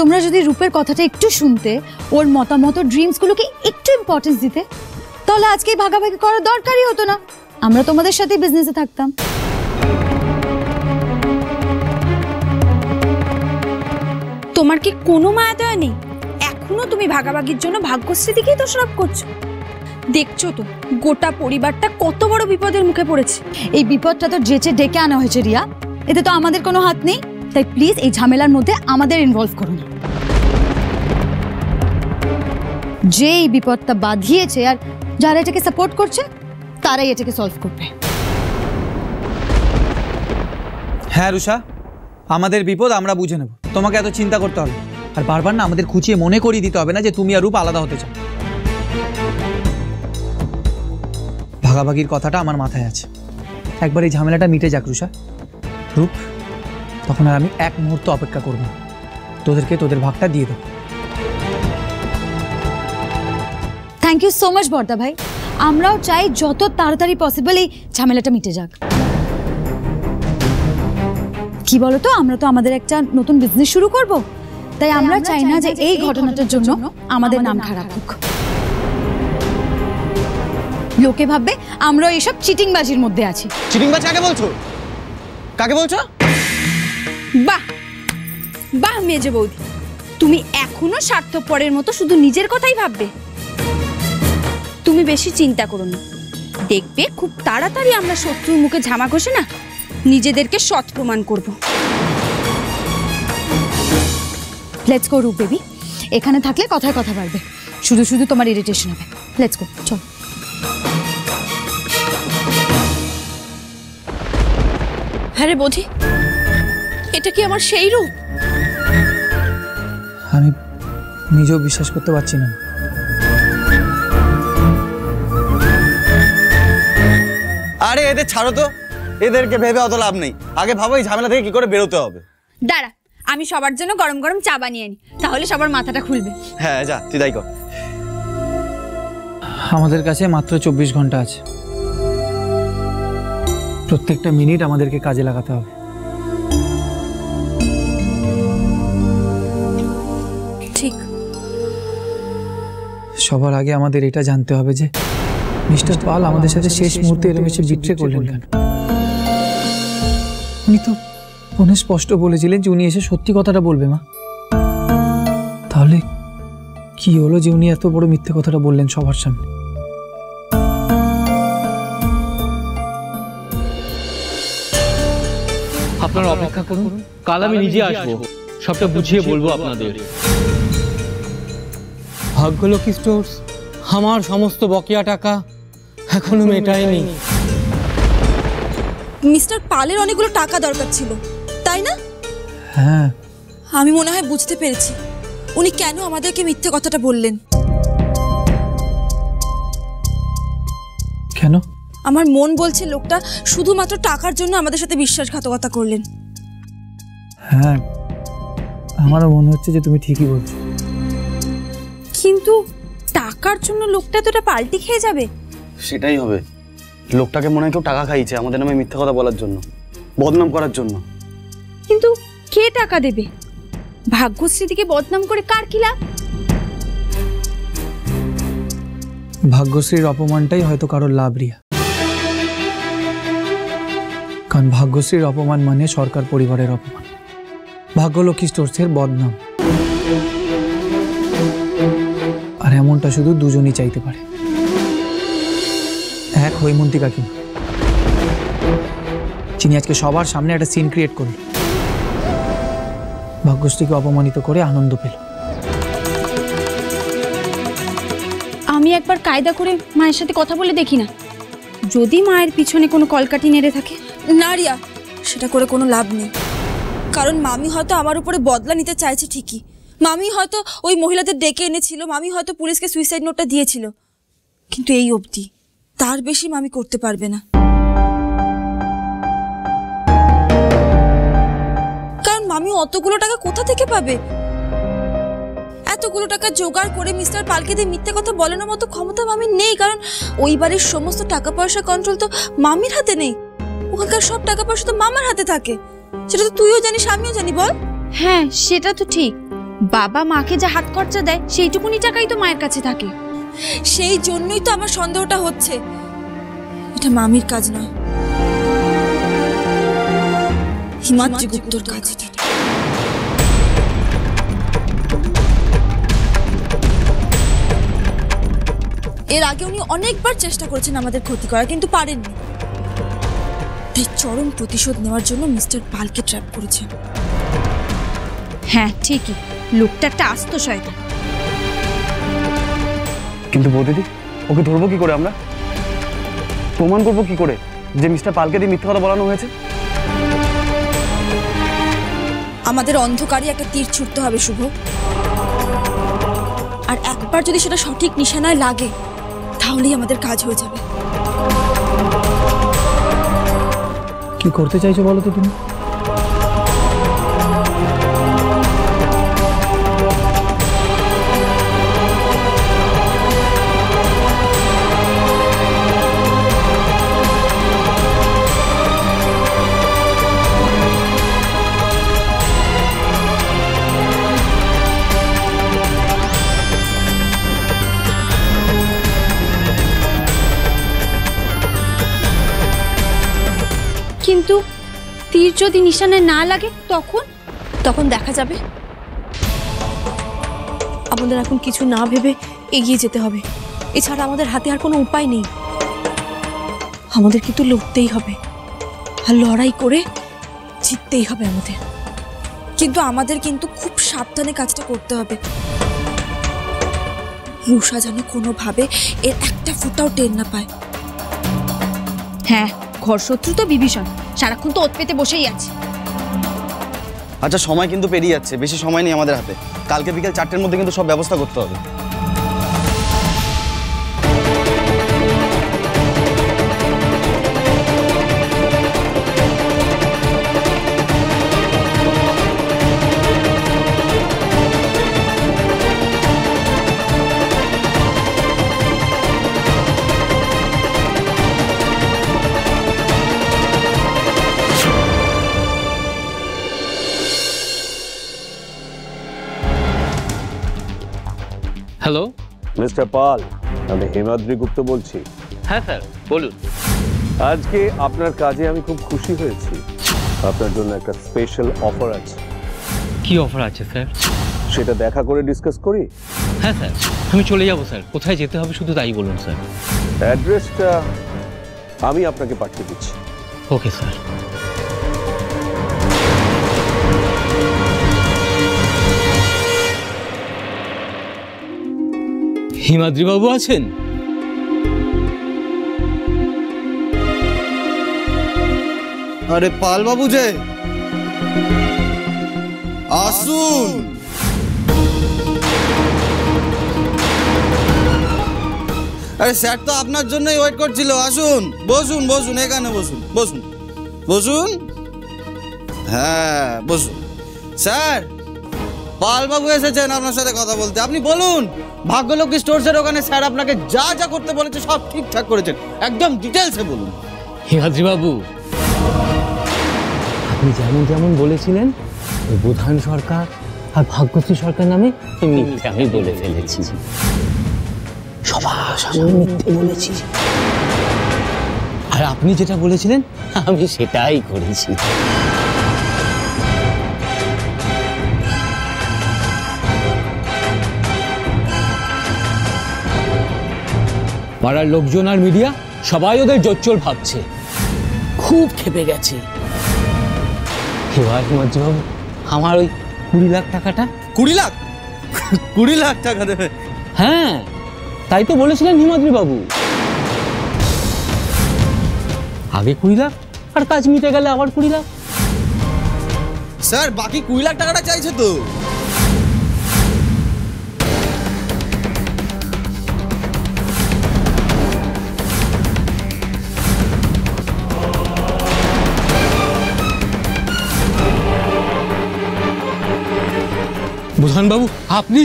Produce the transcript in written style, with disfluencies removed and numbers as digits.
তোমরা যদি রূপের কথাটা একটু শুনতে, ওর মতামত ড্রিমসগুলোকে একটু ইম্পর্টেন্স দিতে, তাহলে আজকে ভাগাভাগি করার দরকারই হতো না। আমরা তোমাদের সাথে বিজনেসে থাকতাম। তোমার কি কোনো মায়া দয়া নেই? এখনো তুমি ভাগাভাগির জন্য ভাগ্যশ্রী দিকেই দোষারোপ করছো। দেখছো তো গোটা পরিবারটা কত বড় বিপদের মুখে পড়েছে। এই বিপদটা তো যেচে ডেকে আনা হয়েছে রিয়া, এতে তো আমাদের কোনো হাত নেই। তাই প্লিজ এই ঝামেলার মধ্যে আমাদের ইনভলভ করো না। যে এই বিপদটা বাঁধিয়েছে আর যারা এটাকে সাপোর্ট করছে তারাই এটাকে সলভ করবে। হ্যাঁ রুষা, আমাদের বিপদ আমরা বুঝে নেব, তোমাকে এত চিন্তা করতে হবে। আর বারবার না আমাদের খুঁচিয়ে মনে করিয়ে দিতে হবে না যে তুমি আর রূপ আলাদা হতে চাও। ভাগাভাগির কথাটা আমার মাথায় আছে, একবার এই ঝামেলাটা মিটে যাক রুষা। রূপ, তখন আর আমি এক মুহূর্ত অপেক্ষা করব, তোদেরকে তোদের ভাগটা দিয়ে দেবো। থ্যাংক ইউ সো মাচ বর্দা ভাই। আমরাও চাই যত তাড়াতাড়ি পসিবল এই ঝামেলাটা মিটে যাক। কি বলতো, আমরা তো আমাদের একটা নতুন বিজনেস শুরু করব, তাই আমরা চাই না যে এই ঘটনাটার জন্য আমাদের নাম খারাপ হোক। লোকে ভাববে আমরা এইসব চিটিংবাজির মধ্যে আছি। চিটিংবাজ কাকে বলছো? কাকে বলছো? বাহ বাহ মেজে বৌদি, তুমি এখনো স্বার্থপরের মতো শুধু নিজের কথাই ভাববে। তুমি বেশি চিন্তা করো না, দেখবে খুব তাড়াতাড়ি আমরা শত্রুর মুখে ঝামা ঘষে না নিজেদেরকে সৎ প্রমাণ করব। লেটস গো রূপ বেবি, এখানে থাকলে কথায় কথা বাড়বে, শুধু শুধু তোমার ইরিটেশন হবে। লেটস গো, চল। হ্যাঁ রে বৌদি, এটা কি আমার সেই রূপ? আমি নিজেও বিশ্বাস করতে পারছি না। আরে এদের ছাড়ো তো, এদেরকে ভেবে অত লাভ নেই। আগে ভাবো এই ঝামেলা থেকে কি করে বেরোতে হবে। দাঁড়া, আমি সবার জন্য গরম গরম চা বানিয়ে আনি, তাহলে সবার মাথাটা খুলবে। হ্যাঁ যা, তুই তাই কর। আমাদের কাছে মাত্র 24 ঘন্টা আছে, প্রত্যেকটা মিনিট আমাদেরকে কাজে লাগাতে হবে। ঠিক। সবার আগে আমাদের এটা জানতে হবে যে মিস্টার পাল আমাদের সাথে শেষ মুহূর্তে এরকম এসে বিট্রে করলেন কেন। উনি তো ফোনে স্পষ্ট বলেছিলেন যে উনি এসে সত্যি কথাটা বলবে। মা, তাহলে কি হলো যে উনি এত বড় মিথ্যে কথাটা বললেন সবার সামনে? আপনারা অপেক্ষা করুন, কাল আমি নিজে আসবো, সবটা বুঝিয়ে বলবো আপনাদের। ভাগ্যলক্ষ্মী স্টোর্স আমার সমস্ত বকেয়া টাকা এখনো মেটায়নি। মিস্টার পালের অনেকগুলো টাকা দরকার ছিল, তাই না? হ্যাঁ, আমি মনে হয় বুঝতে পেরেছি উনি কেন আমাদেরকে মিথ্যে কথাটা বললেন। কেন? আমার মন বলছে লোকটা শুধুমাত্র টাকার জন্য আমাদের সাথে বিশ্বাসঘাতকতা করলেন। হ্যাঁ, আমারও মনে হচ্ছে যে তুমি ঠিকই বলছো। কিন্তু টাকার জন্য লোকটা তো এটা পাল্টি খেয়ে যাবে। সেটাই হবে, লোকটাকে মনে হয় কেউ টাকা খাইছে আমাদের নামে মিথ্যা কথা বলার জন্য, বদনাম করার জন্য। কিন্তু কে টাকা দেবে? ভাগ্যশ্রীদিকে বদনাম করে কার কি লাভ? ভাগ্যশ্রীর অপমানটাই হয়তো কারোর লাভ রিয়া, কারণ ভাগ্যশ্রীর অপমান মানে সরকার পরিবারের অপমান, ভাগ্যলক্ষ্মী স্টোর্সের বদনাম। আর এমনটা শুধু দুজনই চাইতে পারে। এক হৈমন্তী কাকিমা, যিনি আজকে সবার সামনে একটা সিন ক্রিয়েট করল, ভাগ্যশ্রীকে অপমানিত করে আনন্দ পেল। আমি একবার কায়দা করে মায়ের সাথে কথা বলে দেখি না, যদি মায়ের পিছনে কোনো কলকাঠি নেড়ে থাকে। না রিয়া, সেটা করে কোনো লাভ নেই, কারণ মামি হয়তো আমার উপরে বদলা নিতে চাইছে ঠিকই। মামি হয়তো ওই মহিলাদের ডেকে এনেছিল, মামি হয়তো পুলিশকে সুইসাইড নোটটা দিয়েছিল, কিন্তু এই অবধি, তার বেশি মামি করতে পারবে না। কারণ মামি অতগুলো টাকা কোথা থেকে পাবে? এতগুলো টাকা জোগাড় করে মিস্টার পালকে দিয়ে মিথ্যে কথা বলানোর মতো ক্ষমতা মামির নেই, কারণ ওই বাড়ির সমস্ত টাকা পয়সা কন্ট্রোল তো মামির হাতে নেই। ওখানকার সব টাকা পয়সা তো মামার হাতে থাকে, সেটা তো তুইও জানিস, আমিও জানি। বল। হ্যাঁ, সেটা তো ঠিক, বাবা মাকে যা হাত খরচা দেয় সেইটুকুনি টাকাই তো মায়ের কাছে থাকে। সেই জন্যই তো আমার সন্দেহটা হচ্ছে এটা মামির কাজ নয়, হিমাদ্রি গুপ্তর কাজ। এর আগে উনি অনেকবার চেষ্টা করেছেন আমাদের ক্ষতি করার, কিন্তু পারেননি। তাই চরম প্রতিশোধ নেওয়ার জন্য মিস্টার পালকে ট্র্যাপ করেছেন। হ্যাঁ ঠিকই, লোকটা একটা আস্ত শয়তান। কিন্তু বৌদিদি, ওকে ধরবো কি করে আমরা? প্রমাণ করবো কি করে যে মিস্টার পালকে দিয়ে মিথ্যা কথা বলানো হয়েছে? আমাদের অন্ধকারে একটা তীর ছুটতে হবে শুভ, আর একবার যদি সেটা সঠিক নিশানায় লাগে তাহলেই আমাদের কাজ হয়ে যাবে। কি করতে চাইছো বলো তো তুমি? কিন্তু তীর যদি নিশানায় না লাগে তখন দেখা যাবে। আমাদের এখন কিছু না ভেবে এগিয়ে যেতে হবে, এছাড়া আমাদের হাতে আর কোনো উপায় নেই। আমাদের কিন্তু লড়তেই হবে, আর লড়াই করে জিততেই হবে আমাদের। কিন্তু আমাদের খুব সাবধানে কাজটা করতে হবে। রুষা যেন কোনোভাবে এর একটা ফোঁটাও টের না পায়। হ্যাঁ, ঘর শত্রু তো বিভীষণ, সারাক্ষণ তো ওত পেতে বসেই আছে। আচ্ছা, সময় কিন্তু পেরিয়ে যাচ্ছে, বেশি সময় নেই আমাদের হাতে। কালকে বিকেল 4টের মধ্যে কিন্তু সব ব্যবস্থা করতে হবে। হ্যালো মিস্টার পাল, আমি হিমাদ্রি গুপ্ত বলছি। হ্যাঁ স্যার বলুন। আজকে আপনার কাজে আমি খুব খুশি হয়েছি। আপনার জন্য একটা স্পেশাল অফার আছে। কি অফার আছে স্যার? সেটা দেখা করে ডিসকাস করি। হ্যাঁ স্যার, আমি চলে যাব স্যার। কোথায় যেতে হবে শুধু তাই বলুন স্যার। অ্যাড্রেসটা আমি আপনাকে পাঠিয়ে দিচ্ছি। Okay sir. হিমাদ্রি বাবু আছেন? আরে পাল বাবু যে, আসুন। আরে স্যার তো আপনার জন্যই ওয়েট করছিল। আসুন, বসুন বসুন, এখানে বসুন, বসুন বসুন। হ্যাঁ বসুন। স্যার, পাল বাবু এসেছেন আপনার সাথে কথা বলতে। আপনি বলুন। ভাগ্যলক্ষ্মী স্টোরসের ওখানে স্যার আপনাকে যা যা করতে বলেছে সব ঠিকঠাক করেছেন, একদম ডিটেলসে বলুন। হিমাদ্রি বাবু, আপনি যেমন যেমন বলেছিলেন ওই বুধান সরকার আর ভাগ্যশ্রী সরকার নামে মিথ্যে আমি বলে ফেলেছি। সবার সামনে মিথ্যে বলেছি। আর আপনি যেটা বলেছিলেন আমি সেটাই করেছি। পাড়ার লোকজন আর মিডিয়া সবাই ওদের জোচ্চোর ভাবছে, খুব খেপে গেছে। এবার হিমাদ্রিবাবু, আমার ওই 20 লাখ টাকাটা। 20 লাখ? 20 লাখ টাকা দেবে? হ্যাঁ, তাই তো বলেছিলেন হিমাদ্রিবাবু। আগে 20 লাখ, আর কাজ মিটে গেলে আবার 20 লাখ। স্যার, বাকি 20 লাখ টাকাটা চাইছে তো। বুধান বাবু, আপনি